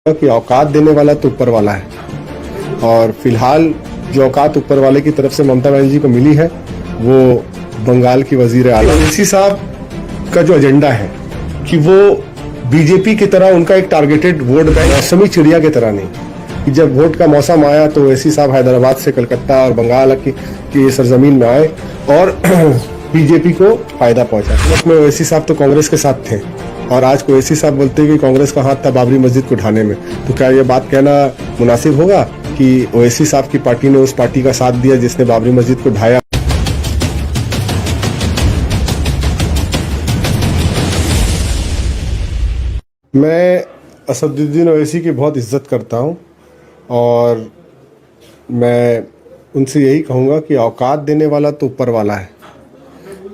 कि औकात देने वाला तो ऊपर वाला है। और फिलहाल जो औकात ऊपर वाले की तरफ से ममता बनर्जी को मिली है वो बंगाल की वजीर आला ओवैसी साहब का जो एजेंडा है कि वो बीजेपी की तरह उनका एक टारगेटेड वोट बैंक मौसमी चिड़िया की तरह नहीं कि जब वोट का मौसम आया तो ओवैसी साहब हैदराबाद से कलकत्ता और बंगाल की सरजमीन में आए और बीजेपी को फायदा पहुंचा। उसमें ओवैसी साहब तो कांग्रेस के साथ थे और आज को ओवैसी साहब बोलते हैं कि कांग्रेस का हाथ था बाबरी मस्जिद को ढाने में। तो क्या ये बात कहना मुनासिब होगा कि ओवैसी साहब की पार्टी ने उस पार्टी का साथ दिया जिसने बाबरी मस्जिद को ढाया? मैं असदुद्दीन ओवैसी की बहुत इज्जत करता हूं और मैं उनसे यही कहूँगा कि औकात देने वाला तो ऊपर वाला है।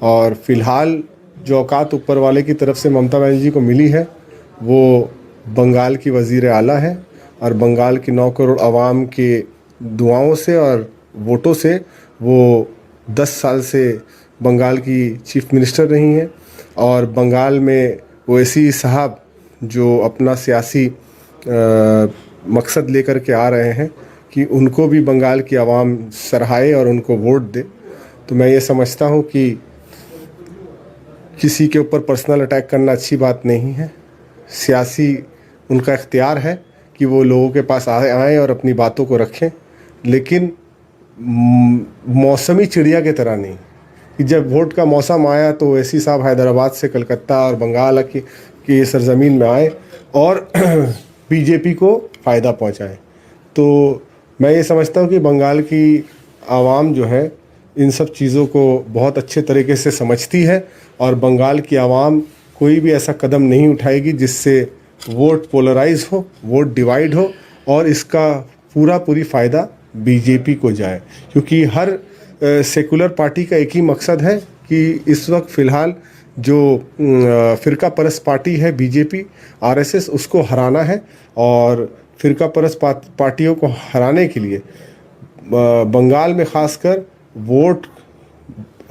और फिलहाल जो औकात ऊपर वाले की तरफ से ममता बनर्जी को मिली है वो बंगाल की वजीर आला है और बंगाल की 9 करोड़ आवाम के दुआओं से और वोटों से वो 10 साल से बंगाल की चीफ मिनिस्टर रही हैं। और बंगाल में ओवैसी साहब जो अपना सियासी मकसद लेकर के आ रहे हैं कि उनको भी बंगाल की आवाम सराहे और उनको वोट दे। तो मैं ये समझता हूँ कि किसी के ऊपर पर्सनल अटैक करना अच्छी बात नहीं है। सियासी उनका इख्तियार है कि वो लोगों के पास आए और अपनी बातों को रखें, लेकिन मौसमी चिड़िया की तरह नहीं कि जब वोट का मौसम आया तो ओवैसी साहब हैदराबाद से कलकत्ता और बंगाल की सरजमीन में आए और बीजेपी को फ़ायदा पहुंचाए। तो मैं ये समझता हूँ कि बंगाल की आवाम जो है इन सब चीज़ों को बहुत अच्छे तरीके से समझती है और बंगाल की आवाम कोई भी ऐसा कदम नहीं उठाएगी जिससे वोट पोलराइज हो, वोट डिवाइड हो और इसका पूरी फ़ायदा बीजेपी को जाए। क्योंकि हर सेकुलर पार्टी का एक ही मकसद है कि इस वक्त फ़िलहाल जो फ़िरका परस्त पार्टी है बीजेपी आरएसएस, उसको हराना है। और फ़िरका परस्त पार्टियों को हराने के लिए बंगाल में ख़ासकर वोट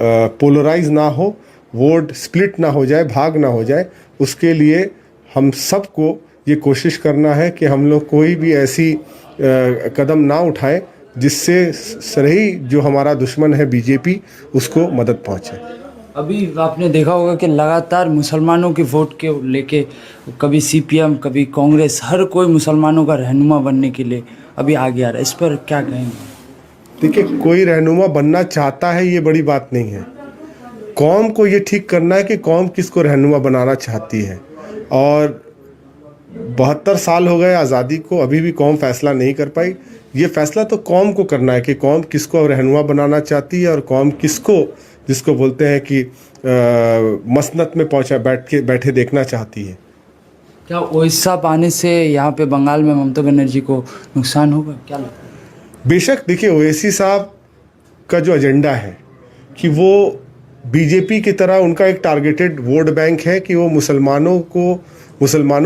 पोलराइज ना हो, वोट स्प्लिट ना हो जाए, भाग ना हो जाए, उसके लिए हम सबको ये कोशिश करना है कि हम लोग कोई भी ऐसी कदम ना उठाएं जिससे सही जो हमारा दुश्मन है बीजेपी उसको मदद पहुंचे। अभी आपने देखा होगा कि लगातार मुसलमानों के वोट के लेके कभी सीपीएम कभी कांग्रेस, हर कोई मुसलमानों का रहनुमा बनने के लिए अभी आगे आ रहा है। इस पर क्या कहेंगे? देखिए, कोई रहनुमा बनना चाहता है ये बड़ी बात नहीं है। कौम को ये ठीक करना है कि कौम किसको रहनुमा बनाना चाहती है। और 72 साल हो गए आज़ादी को, अभी भी कौम फैसला नहीं कर पाई। ये फैसला तो कौम को करना है कि कौम किसको रहनुमा बनाना चाहती है और कौम किसको, जिसको बोलते हैं कि मसनत में बैठे देखना चाहती है। क्या ओवैसी साहब आने से यहाँ पे बंगाल में ममता बनर्जी को नुकसान होगा, क्या लगता है? बेशक, देखिए, ओवैसी साहब का जो एजेंडा है कि वो बीजेपी की तरह उनका एक टारगेटेड वोट बैंक है कि वो मुसलमानों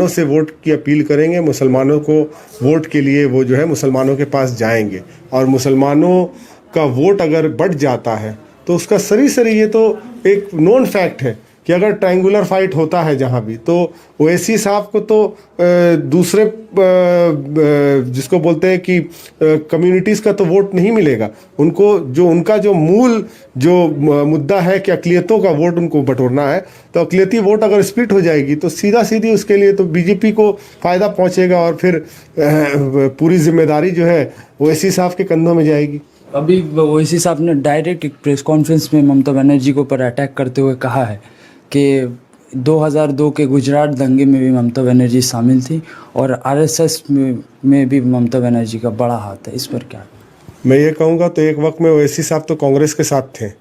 से वोट की अपील करेंगे, मुसलमानों को वोट के लिए वो जो है मुसलमानों के पास जाएंगे। और मुसलमानों का वोट अगर बढ़ जाता है तो उसका सरी ये तो एक नोन फैक्ट है कि अगर ट्रायंगुलर फाइट होता है जहाँ भी, तो ओवैसी साहब को तो दूसरे जिसको बोलते हैं कि कम्युनिटीज़ का तो वोट नहीं मिलेगा। उनको जो उनका जो मूल जो मुद्दा है कि अक़लियतों का वोट उनको बटोरना है, तो अक़लियती वोट अगर स्प्लिट हो जाएगी तो सीधी उसके लिए तो बीजेपी को फ़ायदा पहुँचेगा और फिर पूरी जिम्मेदारी जो है ओवैसी साहब के कंधों में जाएगी। अभी ओवैसी साहब ने डायरेक्ट एक प्रेस कॉन्फ्रेंस में ममता बनर्जी के ऊपर अटैक करते हुए कहा है कि 2002 के गुजरात दंगे में भी ममता बनर्जी शामिल थी और आरएसएस में भी ममता बनर्जी का बड़ा हाथ है। इस पर क्या? मैं ये कहूँगा तो एक वक्त में ओवैसी साहब तो कांग्रेस के साथ थे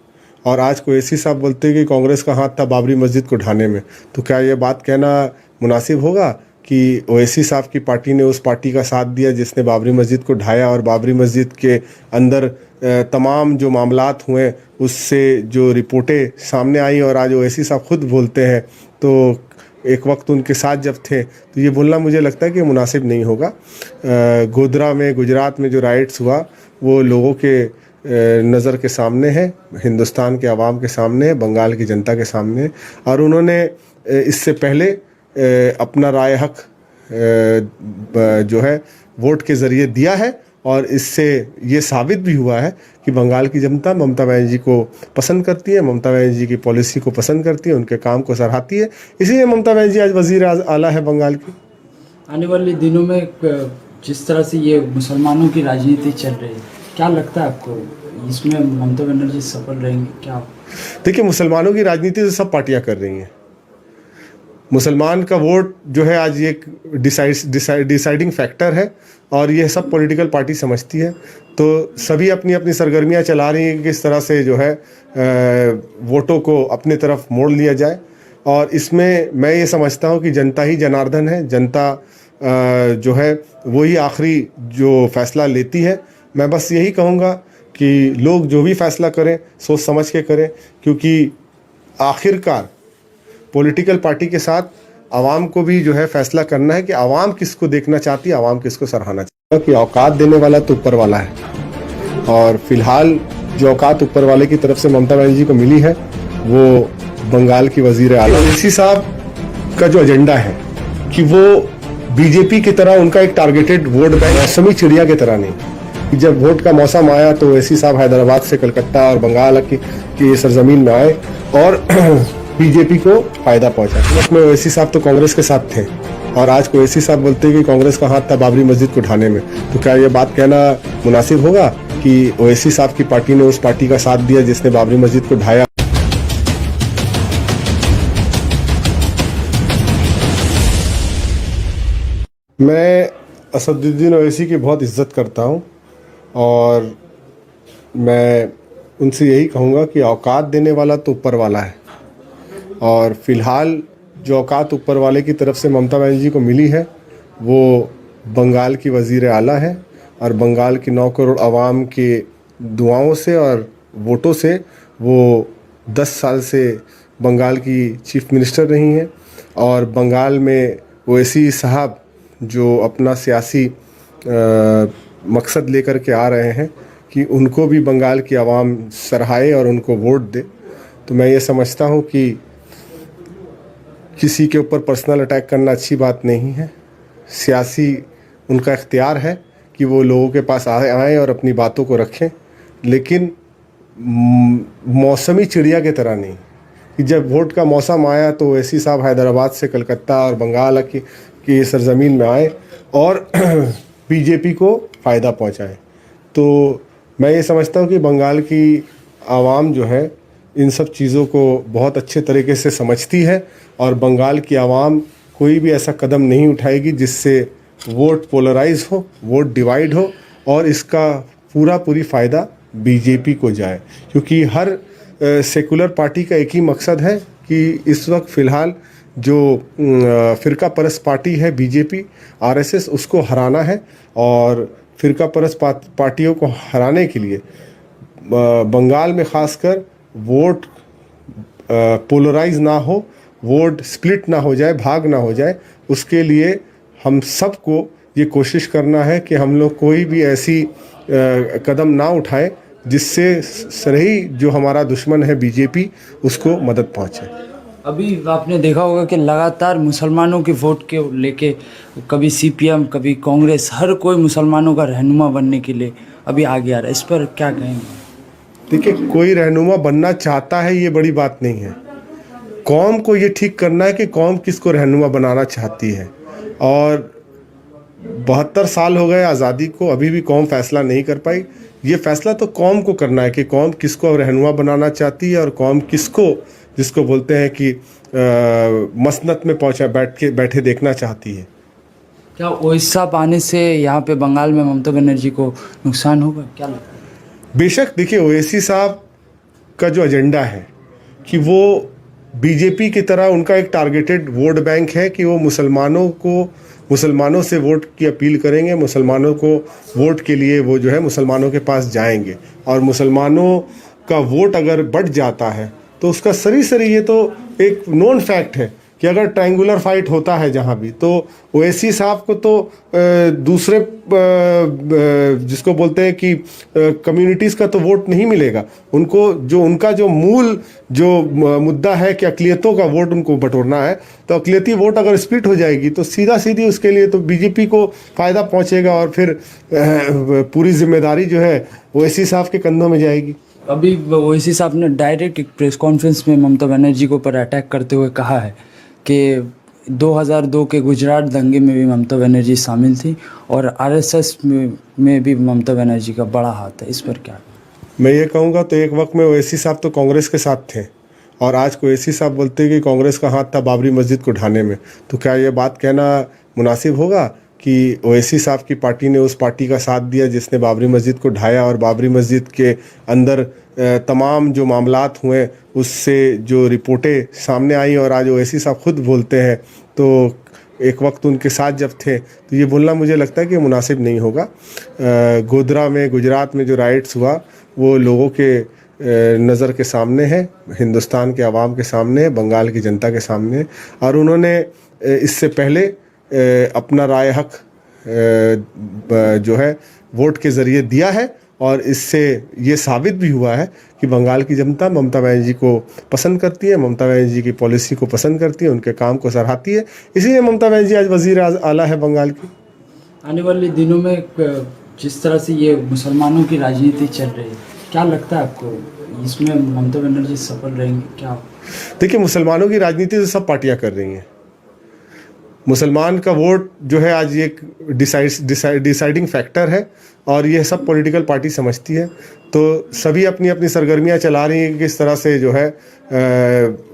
और आज को ओवैसी साहब बोलते हैं कि कांग्रेस का हाथ था बाबरी मस्जिद को ढाने में। तो क्या ये बात कहना मुनासिब होगा कि ओवैसी साहब की पार्टी ने उस पार्टी का साथ दिया जिसने बाबरी मस्जिद को ढाया और बाबरी मस्जिद के अंदर तमाम जो मामलात हुए उससे जो रिपोर्टें सामने आई और आज ओवैसी साहब खुद बोलते हैं, तो एक वक्त उनके साथ जब थे तो ये बोलना मुझे लगता है कि मुनासिब नहीं होगा। गोधरा में गुजरात में जो राइट्स हुआ वो लोगों के नज़र के सामने है, हिंदुस्तान के आवाम के सामने है, बंगाल की जनता के सामने है। और उन्होंने इससे पहले अपना राय हक जो है वोट के ज़रिए दिया है और इससे ये साबित भी हुआ है कि बंगाल की जनता ममता बनर्जी को पसंद करती है, ममता बनर्जी की पॉलिसी को पसंद करती है, उनके काम को सराहती है। इसीलिए ममता बनर्जी आज वज़ीर आला है बंगाल की। आने वाले दिनों में जिस तरह से ये मुसलमानों की राजनीति चल रही है, क्या लगता है आपको इसमें ममता बनर्जी सफल रहेंगी क्या? देखिए, मुसलमानों की राजनीति तो सब पार्टियां कर रही हैं। मुसलमान का वोट जो है आज एक डिसाइडिंग फैक्टर है और ये सब पॉलिटिकल पार्टी समझती है। तो सभी अपनी अपनी सरगर्मियां चला रही हैं कि किस तरह से जो है वोटों को अपने तरफ मोड़ लिया जाए। और इसमें मैं ये समझता हूँ कि जनता ही जनार्दन है, जनता जो है वही आखिरी जो फैसला लेती है। मैं बस यही कहूँगा कि लोग जो भी फैसला करें सोच समझ के करें, क्योंकि आखिरकार पॉलिटिकल पार्टी के साथ आवाम को भी जो है फैसला करना है कि आवाम किसको देखना चाहती है, आवाम किसको सराहना चाहती है। कि औकात देने वाला तो ऊपर वाला है और फिलहाल जो औकात ऊपर वाले की तरफ से ममता बनर्जी को मिली है वो बंगाल की वजीर आला ओवैसी साहब का जो एजेंडा है कि वो बीजेपी की तरह उनका एक टारगेटेड वोट बैंक, मौसमी चिड़िया की तरह नहीं कि जब वोट का मौसम आया तो ओवैसी साहब हैदराबाद से कलकत्ता और बंगाल की सरजमीन में आए और बीजेपी को फायदा पहुंचा। उसमें ओवैसी साहब तो कांग्रेस के साथ थे और आज ओवैसी साहब बोलते हैं कि कांग्रेस का हाथ था बाबरी मस्जिद को ढाने में। तो क्या ये बात कहना मुनासिब होगा कि ओवैसी साहब की पार्टी ने उस पार्टी का साथ दिया जिसने बाबरी मस्जिद को ढाया? मैं असदुद्दीन ओवैसी की बहुत इज्जत करता हूं और मैं उनसे यही कहूँगा कि औकात देने वाला तो ऊपर वाला है और फिलहाल जो औकात ऊपर वाले की तरफ से ममता बनर्जी को मिली है वो बंगाल की वज़ीर आला है और बंगाल की 9 करोड़ आवाम के दुआओं से और वोटों से वो 10 साल से बंगाल की चीफ मिनिस्टर रही हैं। और बंगाल में ओवैसी साहब जो अपना सियासी मकसद लेकर के आ रहे हैं कि उनको भी बंगाल की आवाम सराहे और उनको वोट दे। तो मैं ये समझता हूँ कि किसी के ऊपर पर्सनल अटैक करना अच्छी बात नहीं है। सियासी उनका इख्तियार है कि वो लोगों के पास आए और अपनी बातों को रखें, लेकिन मौसमी चिड़िया की तरह नहीं कि जब वोट का मौसम आया तो ओवैसी साहब हैदराबाद से कलकत्ता और बंगाल की सरजमीन में आए और बीजेपी को फ़ायदा पहुंचाए। तो मैं ये समझता हूँ कि बंगाल की आवाम जो है इन सब चीज़ों को बहुत अच्छे तरीके से समझती है और बंगाल की आवाम कोई भी ऐसा कदम नहीं उठाएगी जिससे वोट पोलराइज हो, वोट डिवाइड हो और इसका पूरी फ़ायदा बीजेपी को जाए। क्योंकि हर सेकुलर पार्टी का एक ही मकसद है कि इस वक्त फ़िलहाल जो फ़िरका परस्त पार्टी है बीजेपी आरएसएस, उसको हराना है और फ़िरका परस्त पार्टियों को हराने के लिए बंगाल में ख़ासकर वोट पोलराइज ना हो, वोट स्प्लिट ना हो जाए, भाग ना हो जाए, उसके लिए हम सबको ये कोशिश करना है कि हम लोग कोई भी ऐसी कदम ना उठाएं जिससे सही जो हमारा दुश्मन है बीजेपी उसको मदद पहुंचे। अभी आपने देखा होगा कि लगातार मुसलमानों के वोट के लेके कभी सीपीएम कभी कांग्रेस, हर कोई मुसलमानों का रहनुमा बनने के लिए अभी आगे आ रहा है। इस पर क्या कहेंगे? देखिए, कोई रहनुमा बनना चाहता है ये बड़ी बात नहीं है। कौम को ये ठीक करना है कि कौम किसको रहनुमा बनाना चाहती है। और 72 साल हो गए आज़ादी को, अभी भी कौम फैसला नहीं कर पाई। ये फैसला तो कौम को करना है कि कौम किसको रहनुमा बनाना चाहती है और कौम किसको, जिसको बोलते हैं कि मसनत में बैठे देखना चाहती है। क्या ओवैसी साहब आने से यहाँ पे बंगाल में ममता बनर्जी को नुकसान होगा, क्या लगता है? बेशक, देखिए, ओवैसी साहब का जो एजेंडा है कि वो बीजेपी की तरह उनका एक टारगेटेड वोट बैंक है कि वो मुसलमानों से वोट की अपील करेंगे, मुसलमानों को वोट के लिए वो जो है मुसलमानों के पास जाएंगे और मुसलमानों का वोट अगर बढ़ जाता है तो उसका सरी ये तो एक नोन फैक्ट है कि अगर ट्रायंगुलर फाइट होता है जहाँ भी, तो ओवैसी साहब को तो दूसरे जिसको बोलते हैं कि कम्युनिटीज़ का तो वोट नहीं मिलेगा उनको। जो उनका जो मूल जो मुद्दा है कि अक़लियतों का वोट उनको बटोरना है, तो अक़लियती वोट अगर स्प्लिट हो जाएगी तो सीधा सीधी उसके लिए तो बीजेपी को फ़ायदा पहुंचेगा और फिर पूरी जिम्मेदारी जो है ओवैसी साहब के कंधों में जाएगी। अभी ओवैसी साहब ने डायरेक्ट एक प्रेस कॉन्फ्रेंस में ममता बनर्जी के ऊपर अटैक करते हुए कहा है कि 2002 के गुजरात दंगे में भी ममता बनर्जी शामिल थी और आरएसएस में भी ममता बनर्जी का बड़ा हाथ है। इस पर क्या? मैं ये कहूँगा तो एक वक्त में ओवैसी साहब तो कांग्रेस के साथ थे और आज ओवैसी साहब बोलते हैं कि कांग्रेस का हाथ था बाबरी मस्जिद को ढाने में, तो क्या ये बात कहना मुनासिब होगा कि ओवैसी साहब की पार्टी ने उस पार्टी का साथ दिया जिसने बाबरी मस्जिद को ढाया और बाबरी मस्जिद के अंदर तमाम जो मामलात हुए उससे जो रिपोर्टें सामने आई और आज ओवैसी साहब खुद बोलते हैं, तो एक वक्त उनके साथ जब थे, तो ये बोलना मुझे लगता है कि मुनासिब नहीं होगा। गोधरा में गुजरात में जो राइट्स हुआ वो लोगों के नज़र के सामने है, हिंदुस्तान के आवाम के सामने है, बंगाल की जनता के सामने है, और उन्होंने इससे पहले अपना राय हक जो है वोट के ज़रिए दिया है और इससे ये साबित भी हुआ है कि बंगाल की जनता ममता बनर्जी को पसंद करती है, ममता बनर्जी की पॉलिसी को पसंद करती है, उनके काम को सराहती है। इसीलिए ममता बनर्जी आज वज़ीर आला है बंगाल की। आने वाले दिनों में जिस तरह से ये मुसलमानों की राजनीति चल रही है, क्या लगता है आपको इसमें ममता बनर्जी सफल रहेंगी क्या? देखिए, मुसलमानों की राजनीति तो सब पार्टियां कर रही हैं। मुसलमान का वोट जो है आज एक डिसाइडिंग फैक्टर है और ये सब पॉलिटिकल पार्टी समझती है, तो सभी अपनी अपनी सरगर्मियां चला रही हैं कि किस तरह से जो है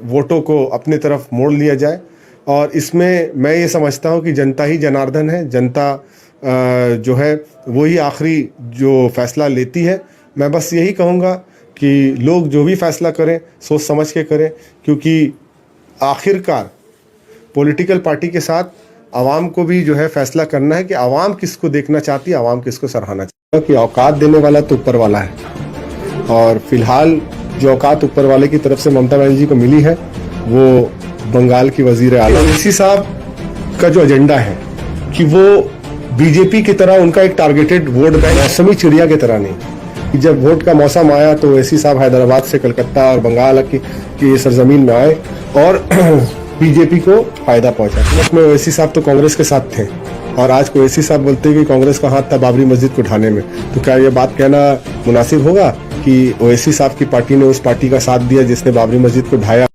वोटों को अपनी तरफ मोड़ लिया जाए। और इसमें मैं ये समझता हूँ कि जनता ही जनार्दन है, जनता जो है वही आखिरी जो फैसला लेती है। मैं बस यही कहूँगा कि लोग जो भी फैसला करें सोच समझ के करें, क्योंकि आखिरकार पॉलिटिकल पार्टी के साथ आवाम को भी जो है फैसला करना है कि आवाम किसको देखना चाहती है, आवाम किसको सराहना चाहती है। कि औकात देने वाला तो ऊपर वाला है और फिलहाल जो औकात ऊपर वाले की तरफ से ममता बनर्जी को मिली है वो बंगाल की वजीर आला ओवैसी साहब का जो एजेंडा है कि वो बीजेपी की तरह उनका एक टारगेटेड वोट बैंक, मौसमी चिड़िया की तरह नहीं कि जब वोट का मौसम आया तो ओवैसी साहब हैदराबाद से कलकत्ता और बंगाल की सरजमीन में आए और बीजेपी को फायदा पहुंचा। उसमें ओवैसी साहब तो कांग्रेस के साथ थे और आज ओवैसी साहब बोलते हैं कि कांग्रेस का हाथ था बाबरी मस्जिद को ढाने में, तो क्या ये बात कहना मुनासिब होगा कि ओवैसी साहब की पार्टी ने उस पार्टी का साथ दिया जिसने बाबरी मस्जिद को ढाया।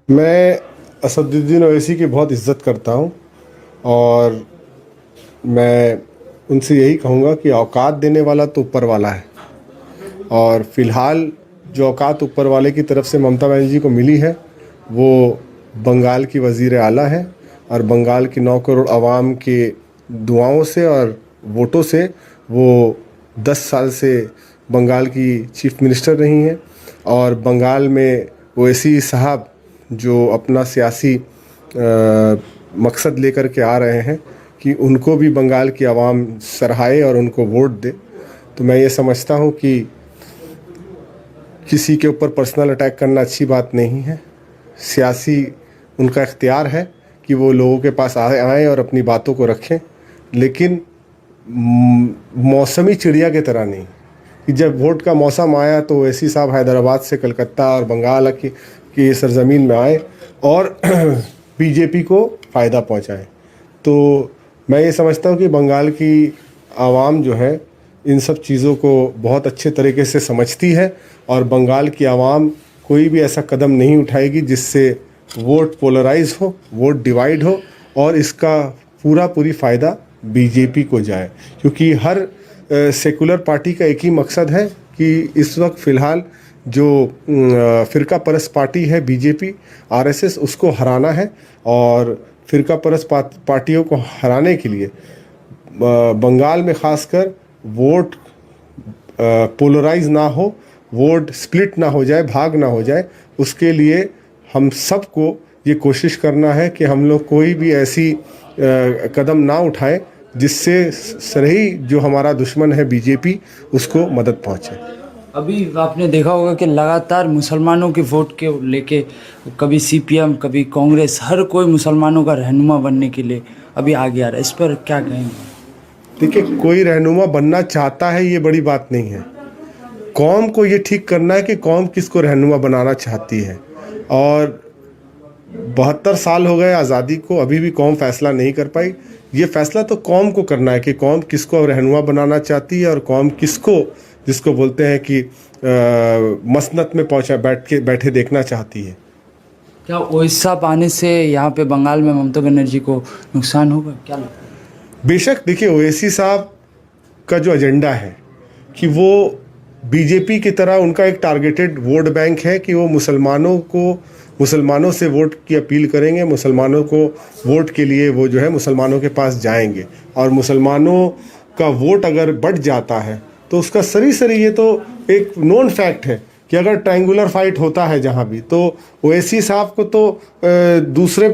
मैं असदुद्दीन ओवैसी की बहुत इज्जत करता हूं और मैं उनसे यही कहूँगा कि औकात देने वाला तो ऊपर वाला है और फिलहाल जो औकात ऊपर वाले की तरफ से ममता बनर्जी को मिली है वो बंगाल की वज़ीर आला है और बंगाल की 9 करोड़ आवाम के दुआओं से और वोटों से वो 10 साल से बंगाल की चीफ मिनिस्टर रही हैं और बंगाल में ओवैसी साहब जो अपना सियासी मकसद लेकर के आ रहे हैं कि उनको भी बंगाल की आवाम सराहे और उनको वोट दे। तो मैं ये समझता हूँ कि किसी के ऊपर पर्सनल अटैक करना अच्छी बात नहीं है। सियासी उनका इख्तियार है कि वो लोगों के पास आएँ और अपनी बातों को रखें, लेकिन मौसमी चिड़िया की तरह नहीं कि जब वोट का मौसम आया तो ओवैसी साहब हैदराबाद से कलकत्ता और बंगाल की सरजमीन में आए और बीजेपी को फ़ायदा पहुंचाए। तो मैं ये समझता हूँ कि बंगाल की आवाम जो है इन सब चीज़ों को बहुत अच्छे तरीके से समझती है और बंगाल की आवाम कोई भी ऐसा कदम नहीं उठाएगी जिससे वोट पोलराइज हो, वोट डिवाइड हो और इसका पूरी फ़ायदा बीजेपी को जाए, क्योंकि हर सेकुलर पार्टी का एक ही मकसद है कि इस वक्त फ़िलहाल जो फ़िरका परस्त पार्टी है बीजेपी आरएसएस, उसको हराना है और फ़िरका परस्त पार्टियों को हराने के लिए बंगाल में ख़ासकर वोट पोलराइज ना हो, वोट स्प्लिट ना हो जाए, भाग ना हो जाए, उसके लिए हम सबको ये कोशिश करना है कि हम लोग कोई भी ऐसी कदम ना उठाएं जिससे सही जो हमारा दुश्मन है बीजेपी उसको मदद पहुंचे। अभी आपने देखा होगा कि लगातार मुसलमानों के वोट के लेके कभी सीपीएम कभी कांग्रेस हर कोई मुसलमानों का रहनुमा बनने के लिए अभी आगे आ रहा है, इस पर क्या कहेंगे? देखिए, कोई रहनुमा बनना चाहता है ये बड़ी बात नहीं है। कौम को ये ठीक करना है कि कौम किसको रहनुमा बनाना चाहती है। और 72 साल हो गए आज़ादी को, अभी भी कौम फैसला नहीं कर पाई। ये फैसला तो कौम को करना है कि कौम किसको रहनुमा बनाना चाहती है और कौम किसको, जिसको बोलते हैं कि मसनत में पहुंचा बैठे देखना चाहती है। क्या ओवैसी साहब आने से यहाँ पे बंगाल में ममता बनर्जी को नुकसान होगा, क्या लगता है? बेशक, देखिए, ओवैसी साहब का जो एजेंडा है कि वो बीजेपी की तरह उनका एक टारगेटेड वोट बैंक है कि वो मुसलमानों से वोट की अपील करेंगे, मुसलमानों को वोट के लिए वो जो है मुसलमानों के पास जाएंगे। और मुसलमानों का वोट अगर बढ़ जाता है तो उसका सरी ये तो एक नोन फैक्ट है कि अगर ट्रायंगुलर फाइट होता है जहाँ भी, तो ओवैसी साहब को तो दूसरे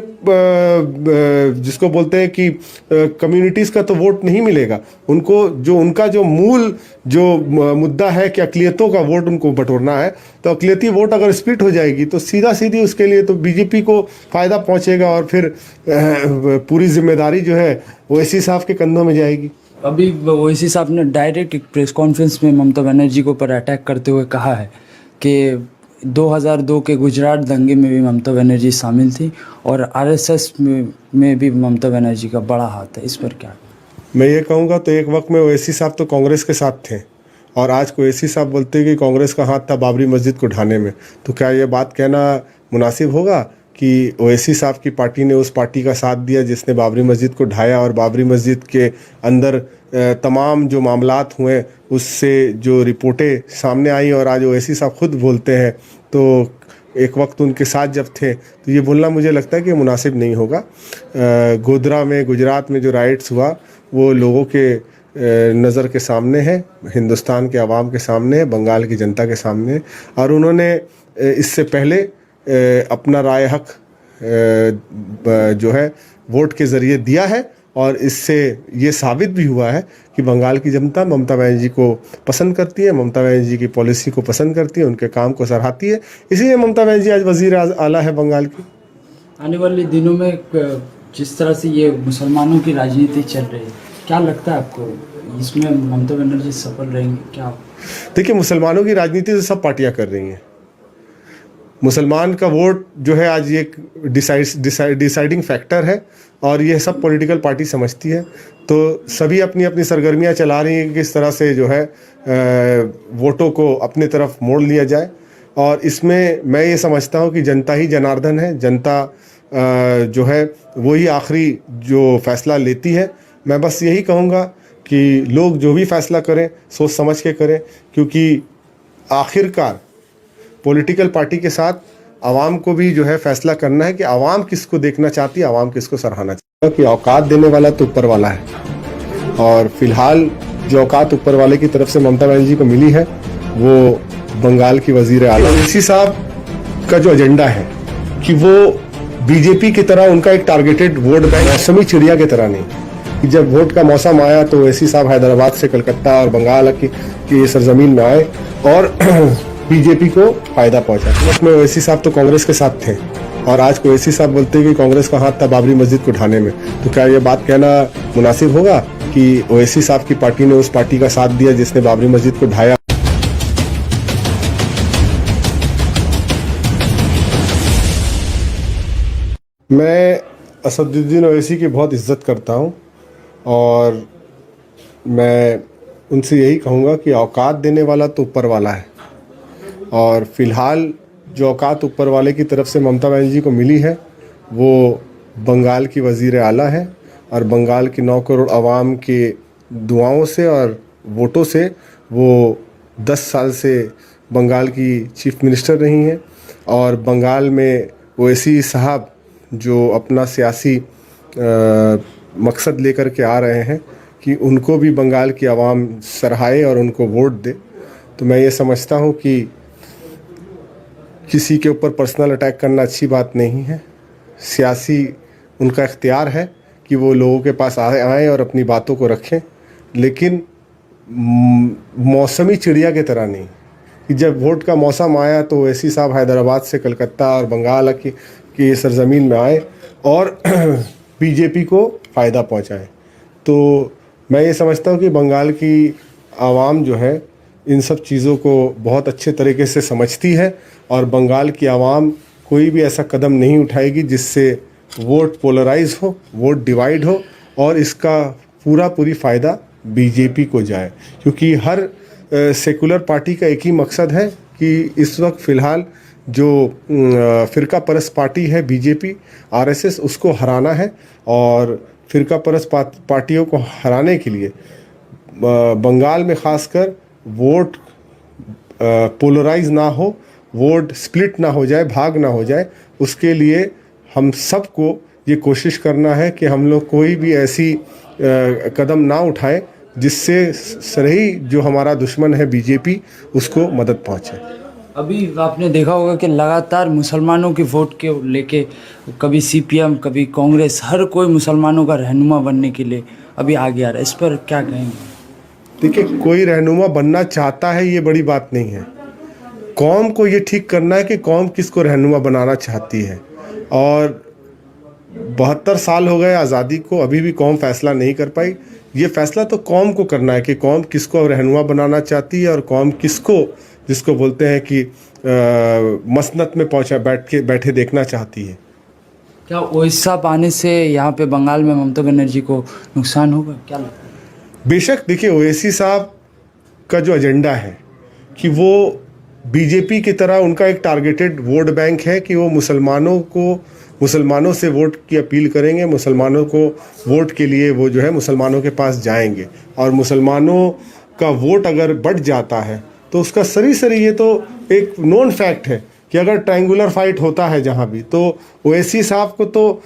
जिसको बोलते हैं कि कम्युनिटीज़ का तो वोट नहीं मिलेगा। उनको उनका जो मूल जो मुद्दा है कि अक़लियतों का वोट उनको बटोरना है, तो अक़लियती वोट अगर स्प्लिट हो जाएगी तो सीधी उसके लिए तो बीजेपी को फ़ायदा पहुँचेगा और फिर पूरी जिम्मेदारी जो है ओवैसी साहब के कंधों में जाएगी। अभी ओवैसी साहब ने डायरेक्ट एक प्रेस कॉन्फ्रेंस में ममता बनर्जी को ऊपर अटैक करते हुए कहा है कि 2002 के गुजरात दंगे में भी ममता बनर्जी शामिल थी और आरएसएस में भी ममता बनर्जी का बड़ा हाथ है, इस पर क्या? मैं ये कहूँगा तो एक वक्त में ओवैसी साहब तो कांग्रेस के साथ थे और आज ओवैसी साहब बोलते हैं कि कांग्रेस का हाथ था बाबरी मस्जिद को ढाने में। तो क्या ये बात कहना मुनासिब होगा कि ओवैसी साहब की पार्टी ने उस पार्टी का साथ दिया जिसने बाबरी मस्जिद को ढाया और बाबरी मस्जिद के अंदर तमाम जो मामलात हुए उससे जो रिपोर्टें सामने आई और आज ओवैसी साहब खुद बोलते हैं, तो एक वक्त उनके साथ जब थे तो ये बोलना मुझे लगता है कि मुनासिब नहीं होगा। गोधरा में गुजरात में जो राइट्स हुआ वो लोगों के नज़र के सामने है, हिंदुस्तान के अवाम के सामने है, बंगाल की जनता के सामने है। और उन्होंने इससे पहले अपना राय हक जो है वोट के ज़रिए दिया है और इससे ये साबित भी हुआ है कि बंगाल की जनता ममता बनर्जी को पसंद करती है, ममता बनर्जी की पॉलिसी को पसंद करती है, उनके काम को सराहती है। इसीलिए ममता बनर्जी आज वज़ीर आला है बंगाल की। आने वाले दिनों में जिस तरह से ये मुसलमानों की राजनीति चल रही है, क्या लगता है आपको इसमें ममता बनर्जी सफल रहेंगे क्या? देखिए, मुसलमानों की राजनीति तो सब पार्टियां कर रही हैं। मुसलमान का वोट जो है आज एक डिसाइडिंग फैक्टर है और ये सब पॉलिटिकल पार्टी समझती है। तो सभी अपनी अपनी सरगर्मियां चला रही हैं कि किस तरह से जो है वोटों को अपनी तरफ मोड़ लिया जाए। और इसमें मैं ये समझता हूँ कि जनता ही जनार्दन है, जनता जो है वही आखिरी जो फैसला लेती है। मैं बस यही कहूँगा कि लोग जो भी फैसला करें सोच समझ के करें, क्योंकि आखिरकार पॉलिटिकल पार्टी के साथ आवाम को भी जो है फैसला करना है कि आवाम किसको देखना चाहती है, आवाम किसको सराहना चाहती है। कि औकात देने वाला तो ऊपर वाला है और फिलहाल जो औकात ऊपर वाले की तरफ से ममता बनर्जी को मिली है वो बंगाल की वजीर आला। ओवैसी साहब का जो एजेंडा है कि वो बीजेपी की तरह उनका एक टारगेटेड वोट बैंक, मौसमी चिड़िया की तरह नहीं कि जब वोट का मौसम आया तो ओवैसी साहब हैदराबाद से कलकत्ता और बंगाल की सरजमीन में आए और बीजेपी को फायदा पहुंचा। उसमें ओवैसी साहब तो कांग्रेस के साथ थे और आज ओवैसी साहब बोलते हैं कि कांग्रेस का हाथ था बाबरी मस्जिद को ढाने में। तो क्या ये बात कहना मुनासिब होगा कि ओवैसी साहब की पार्टी ने उस पार्टी का साथ दिया जिसने बाबरी मस्जिद को ढाया? मैं असदुद्दीन ओवैसी की बहुत इज्जत करता हूँ और मैं उनसे यही कहूँगा कि औकात देने वाला तो ऊपर वाला है और फिलहाल जो औकात ऊपर वाले की तरफ से ममता बनर्जी को मिली है वो बंगाल की वज़ीर आला है और बंगाल की 9 करोड़ आवाम के दुआओं से और वोटों से वो 10 साल से बंगाल की चीफ मिनिस्टर रही हैं। और बंगाल में ओवैसी साहब जो अपना सियासी मकसद लेकर के आ रहे हैं कि उनको भी बंगाल की आवाम सराहे और उनको वोट दे। तो मैं ये समझता हूँ कि किसी के ऊपर पर्सनल अटैक करना अच्छी बात नहीं है। सियासी उनका इख्तियार है कि वो लोगों के पास आए और अपनी बातों को रखें, लेकिन मौसमी चिड़िया की तरह नहीं कि जब वोट का मौसम आया तो ओवैसी साहब हैदराबाद से कलकत्ता और बंगाल की सरजमीन में आए और बीजेपी को फ़ायदा पहुंचाए। तो मैं ये समझता हूँ कि बंगाल की आवाम जो है इन सब चीज़ों को बहुत अच्छे तरीके से समझती है और बंगाल की आवाम कोई भी ऐसा कदम नहीं उठाएगी जिससे वोट पोलराइज हो, वोट डिवाइड हो और इसका पूरी फ़ायदा बीजेपी को जाए। क्योंकि हर सेकुलर पार्टी का एक ही मकसद है कि इस वक्त फ़िलहाल जो फ़िरका परस्त पार्टी है बीजेपी आरएसएस, उसको हराना है और फ़िरका परस्त पार्टियों को हराने के लिए बंगाल में ख़ासकर वोट पोलराइज ना हो, वोट स्प्लिट ना हो जाए, भाग ना हो जाए, उसके लिए हम सबको ये कोशिश करना है कि हम लोग कोई भी ऐसी कदम ना उठाएं जिससे सही जो हमारा दुश्मन है बीजेपी उसको मदद पहुंचे। अभी आपने देखा होगा कि लगातार मुसलमानों के वोट के लेके कभी सीपीएम कभी कांग्रेस, हर कोई मुसलमानों का रहनुमा बनने के लिए अभी आगे आ रहा है। इस पर क्या कहेंगे? देखिए, कोई रहनुमा बनना चाहता है ये बड़ी बात नहीं है, कौम को ये ठीक करना है कि कौम किसको रहनुमा बनाना चाहती है। और 72 साल हो गए आज़ादी को, अभी भी कौम फैसला नहीं कर पाई। ये फैसला तो कौम को करना है कि कौम किसको रहनुमा बनाना चाहती है और कौम किसको, जिसको बोलते हैं कि मसनत में बैठे देखना चाहती है। क्या ओवैसी साहब आने से यहाँ पे बंगाल में ममता बनर्जी को नुकसान होगा, क्या लगता है? बेशक, देखिए, ओवैसी साहब का जो एजेंडा है कि वो बीजेपी की तरह उनका एक टारगेटेड वोट बैंक है कि वो मुसलमानों से वोट की अपील करेंगे, मुसलमानों को वोट के लिए वो जो है मुसलमानों के पास जाएंगे और मुसलमानों का वोट अगर बढ़ जाता है तो उसका सरी ये तो एक नोन फैक्ट है कि अगर ट्रायंगुलर फाइट होता है जहाँ भी, तो ओवैसी साहब को तो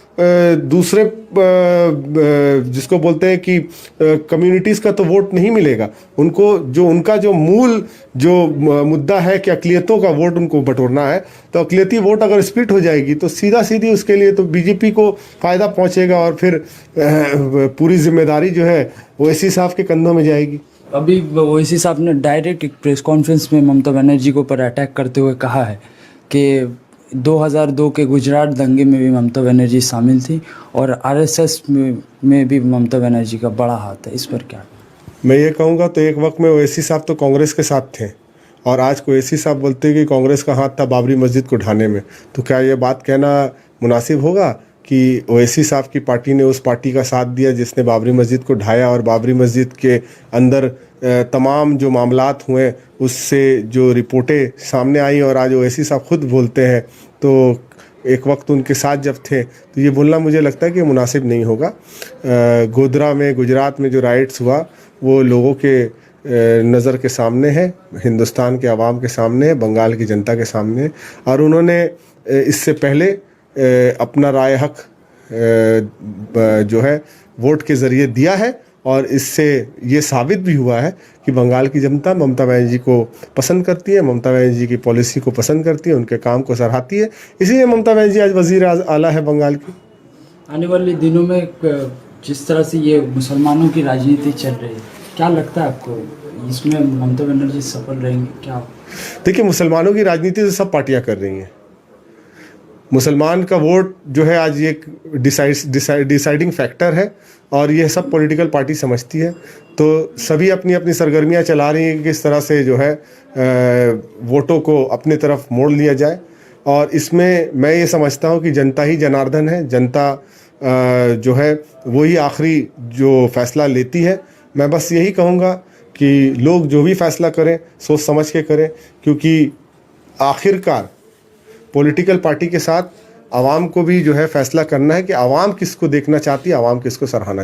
दूसरे जिसको बोलते हैं कि कम्युनिटीज़ का तो वोट नहीं मिलेगा। उनको जो उनका जो मूल जो मुद्दा है कि अक़लियतों का वोट उनको बटोरना है, तो अक़लियती वोट अगर स्प्लिट हो जाएगी तो सीधी उसके लिए तो बीजेपी को फ़ायदा पहुँचेगा और फिर पूरी जिम्मेदारी जो है ओवैसी साहब के कंधों में जाएगी। अभी ओवैसी साहब ने डायरेक्ट एक प्रेस कॉन्फ्रेंस में ममता बनर्जी के ऊपर अटैक करते हुए कहा है कि 2002 के गुजरात दंगे में भी ममता बनर्जी शामिल थी और आरएसएस में भी ममता बनर्जी का बड़ा हाथ है। इस पर क्या? मैं ये कहूँगा तो एक वक्त में ओवैसी साहब तो कांग्रेस के साथ थे और आज ओवैसी साहब बोलते हैं कि कांग्रेस का हाथ था बाबरी मस्जिद को ढाने में। तो क्या ये बात कहना मुनासिब होगा कि ओवैसी साहब की पार्टी ने उस पार्टी का साथ दिया जिसने बाबरी मस्जिद को ढाया और बाबरी मस्जिद के अंदर तमाम जो मामलात हुए उससे जो रिपोर्टें सामने आई और आज ओवैसी साहब खुद बोलते हैं, तो एक वक्त उनके साथ जब थे तो ये बोलना मुझे लगता है कि मुनासिब नहीं होगा। गोधरा में, गुजरात में जो राइट्स हुआ वो लोगों के नज़र के सामने है, हिंदुस्तान के आवाम के सामने है, बंगाल की जनता के सामने है और उन्होंने इससे पहले अपना राय हक जो है वोट के ज़रिए दिया है और इससे ये साबित भी हुआ है कि बंगाल की जनता ममता बनर्जी को पसंद करती है, ममता बनर्जी की पॉलिसी को पसंद करती है, उनके काम को सराहती है। इसीलिए ममता बनर्जी आज वज़ीर आला है बंगाल की। आने वाले दिनों में जिस तरह से ये मुसलमानों की राजनीति चल रही है, क्या लगता है आपको इसमें ममता बनर्जी सफल रहेंगे क्या? देखिए, मुसलमानों की राजनीति तो सब पार्टियाँ कर रही हैं। मुसलमान का वोट जो है आज एक डिसाइडिंग फैक्टर है और ये सब पॉलिटिकल पार्टी समझती है। तो सभी अपनी अपनी सरगर्मियां चला रही हैं कि किस तरह से जो है वोटों को अपनी तरफ मोड़ लिया जाए और इसमें मैं ये समझता हूँ कि जनता ही जनार्दन है। जनता जो है वही आखिरी जो फैसला लेती है। मैं बस यही कहूँगा कि लोग जो भी फैसला करें सोच समझ के करें, क्योंकि आखिरकार पॉलिटिकल पार्टी के साथ आवाम को भी जो है फैसला करना है कि आवाम किसको देखना चाहती है, आवाम किसको सराहना चाहती है।